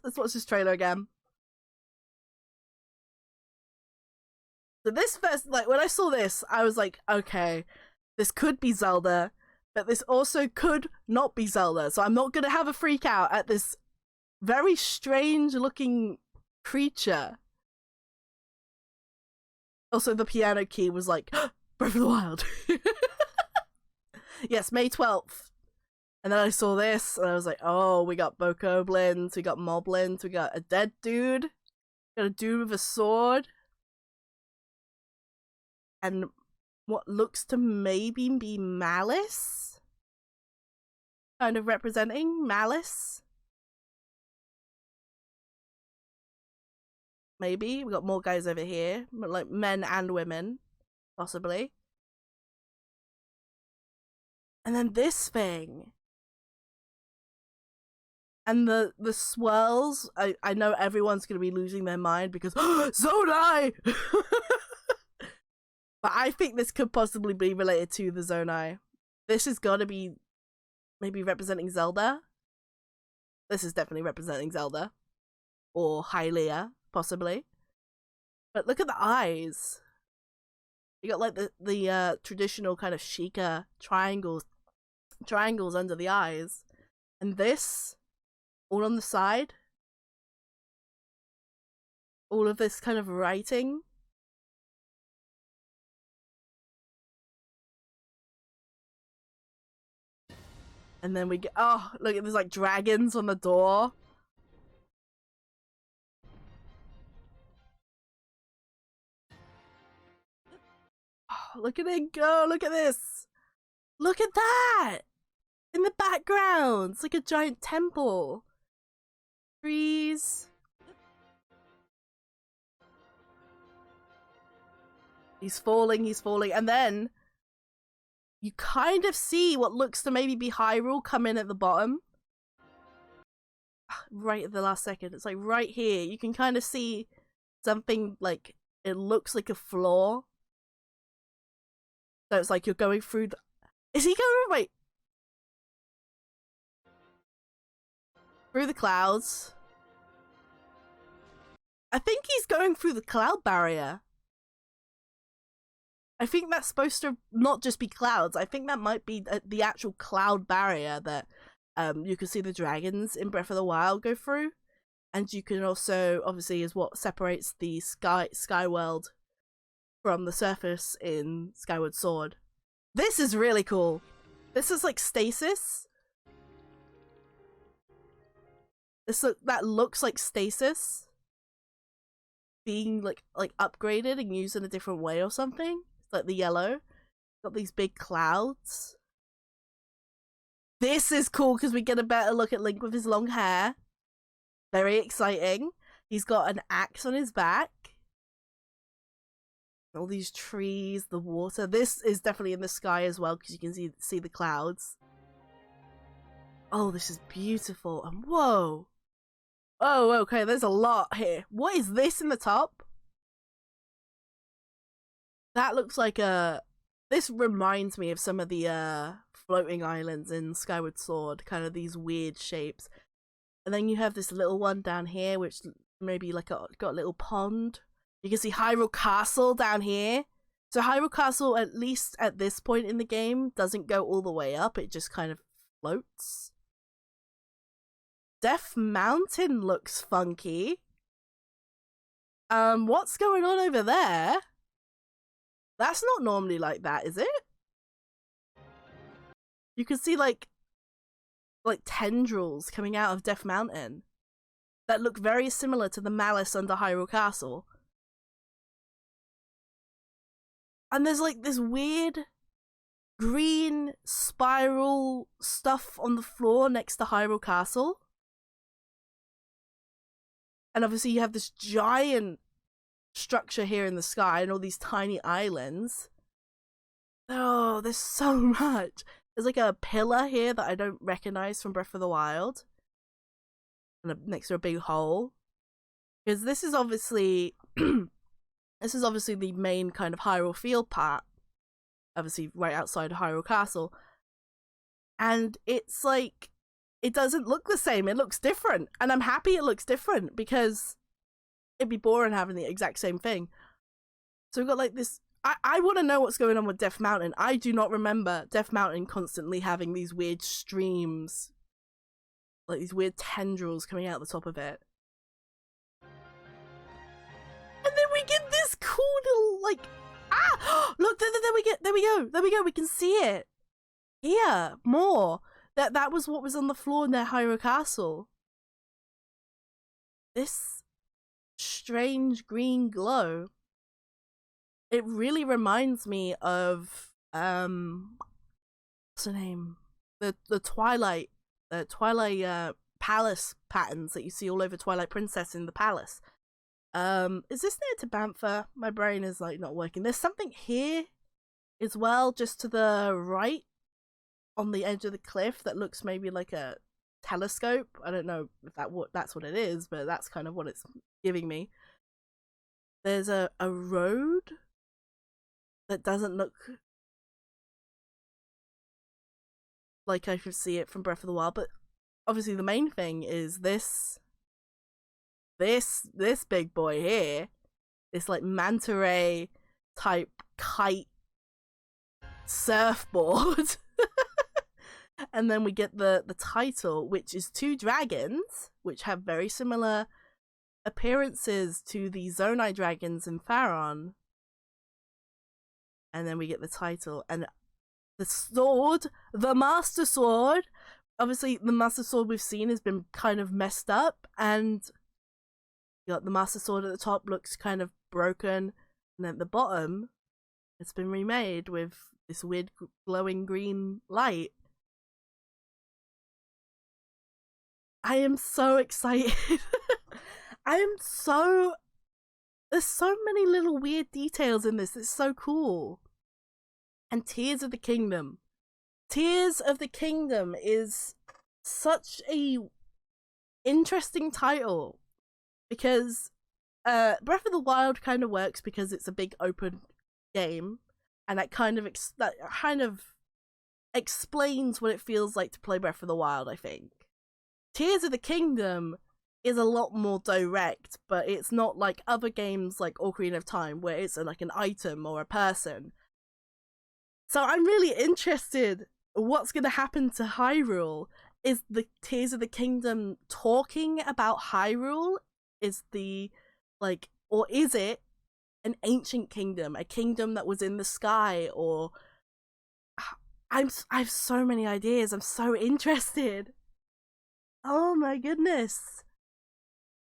Let's watch this trailer again. So this first, like, when I saw this, I was like, okay, this could be Zelda, but this also could not be Zelda. So I'm not gonna have a freak out at this very strange looking creature. Also, the piano key was like, Breath of the Wild. Yes, May 12th. And then I saw this, and I was like, oh, we got bokoblins, we got moblins, we got a dead dude, we got a dude with a sword, and what looks to maybe be Malice? Kind of representing Malice? Maybe. We got more guys over here, like men and women, possibly. And then this thing. And the swirls, I know everyone's going to be losing their mind because Zonai! But I think this could possibly be related to the Zonai. This has got to be maybe representing Zelda. This is definitely representing Zelda. Or Hylia, possibly. But look at the eyes. You got like the traditional kind of Sheikah triangles under the eyes. And this, all on the side. All of this kind of writing. And then we get, oh, look at there's like dragons on the door. Oh, look at it go, look at this. Look at that! In the background, it's like a giant temple. Trees. He's falling, and then you kind of see what looks to maybe be Hyrule come in at the bottom. Right at the last second. It's like right here. You can kind of see something like, it looks like a floor. So it's like you're going through the... Is he going... Wait. Through the clouds. I think he's going through the cloud barrier. I think that's supposed to not just be clouds. I think that might be the actual cloud barrier that you can see the dragons in Breath of the Wild go through. And you can also, obviously, is what separates the sky world from the surface in Skyward Sword. This is really cool. This is like stasis. That looks like stasis being like upgraded and used in a different way or something. Like the yellow. Got these big clouds. This is cool because we get a better look at Link with his long hair. Very exciting. He's got an axe on his back. All these trees, the water. This is definitely in the sky as well because you can see the clouds. Oh, this is beautiful. And whoa. Oh, okay, there's a lot here. What is this in the top? That looks like a... This reminds me of some of the floating islands in Skyward Sword. Kind of these weird shapes. And then you have this little one down here, which maybe like got a little pond. You can see Hyrule Castle down here. So Hyrule Castle, at least at this point in the game, doesn't go all the way up. It just kind of floats. Death Mountain looks funky. What's going on over there? That's not normally like that, is it? You can see like tendrils coming out of Death Mountain that look very similar to the Malice under Hyrule Castle. And there's like this weird green spiral stuff on the floor next to Hyrule Castle. And obviously you have this giant structure here in the sky and all these tiny islands. Oh, there's so much. There's like a pillar here that I don't recognize from Breath of the Wild. And next to a big hole. Because this is obviously the main kind of Hyrule Field part. Obviously right outside of Hyrule Castle. And it's like it doesn't look the same. It looks different. And I'm happy it looks different because it'd be boring having the exact same thing. So we've got like this. I want to know what's going on with Death Mountain. I do not remember Death Mountain constantly having these weird streams, like these weird tendrils coming out the top of it. And then we get this cool little, like, look, there we go, we can see it. Here, more. That was what was on the floor in their Hyrule Castle. This strange green glow. It really reminds me of what's the name? The Twilight Palace patterns that you see all over Twilight Princess in the palace. Is this near to Bantha? My brain is like not working. There's something here as well, just to the right on the edge of the cliff that looks maybe like a telescope. I don't know if that's what it is, but that's kind of what it's giving me. There's a road that doesn't look like I could see it from Breath of the Wild, but obviously the main thing is this big boy here, this like manta ray type kite surfboard. And then we get the title, which is two dragons, which have very similar appearances to the Zonai dragons in Faron. And then we get the title and the sword, the Master Sword. Obviously, the Master Sword we've seen has been kind of messed up, and you got the Master Sword at the top looks kind of broken, and at the bottom, it's been remade with this weird glowing green light. I am so excited. There's so many little weird details in this. It's so cool. And Tears of the Kingdom. Tears of the Kingdom is such a interesting title because Breath of the Wild kind of works because it's a big open game, and that kind of explains what it feels like to play Breath of the Wild, I think. Tears of the Kingdom is a lot more direct, but it's not like other games like Ocarina of Time where it's like an item or a person. So I'm really interested what's going to happen to Hyrule. Is the Tears of the Kingdom talking about Hyrule? Is or is it an ancient kingdom, a kingdom that was in the sky? Or I have so many ideas. I'm so interested. Oh my goodness.